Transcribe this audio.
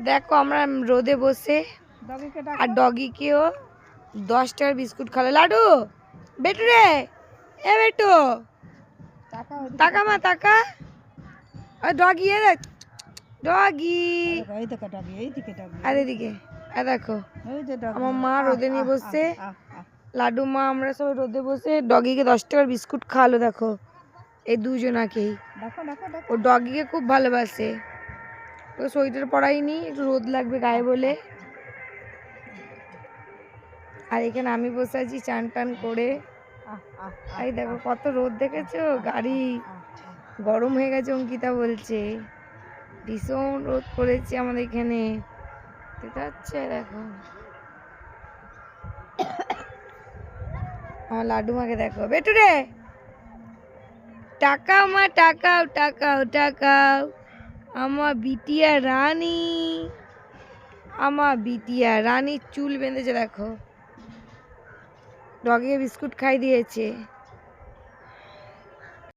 দেখো আমরা রোদে বসে আর ডগিকেও 10 টাকার বিস্কুট খালো। লাডু বেটু রে, এ বেটু টাকা মা টাকা। আর ডগি এ দেখ, ডগি আর এদিকে দেখো আমার মা রোদে নিয়ে বসছে। লাডু মা আমরা সব রোদে বসে ডগিকে 10 টাকার বিস্কুট খাওয়ালো। দেখো এই দুজনাকেই, ও ডগিকে খুব ভালোবাসে। তো সোয়েটার পরাইনি, একটু রোদ লাগবে গায়ে বলে। আর এখানে আমি বসে আছি চান টান করে। এই দেখো কত রোদ দেখেছো, গাড়ি গরম হয়ে গেছে অঙ্কিতা বলছে। ভীষণ রোদ পড়েছে আমাদের এখানে, ঠিক আছে। দেখো আমার লাড্ডু মাকে দেখো, বেটু রে টাকাও মা টাকাও টাকাও টাকাও। আমার বিটিয়া রানী, আমার বিটিয়া রানী চুল বেঁধেছে। দেখো ডগিকে বিস্কুট খাই দিয়েছে।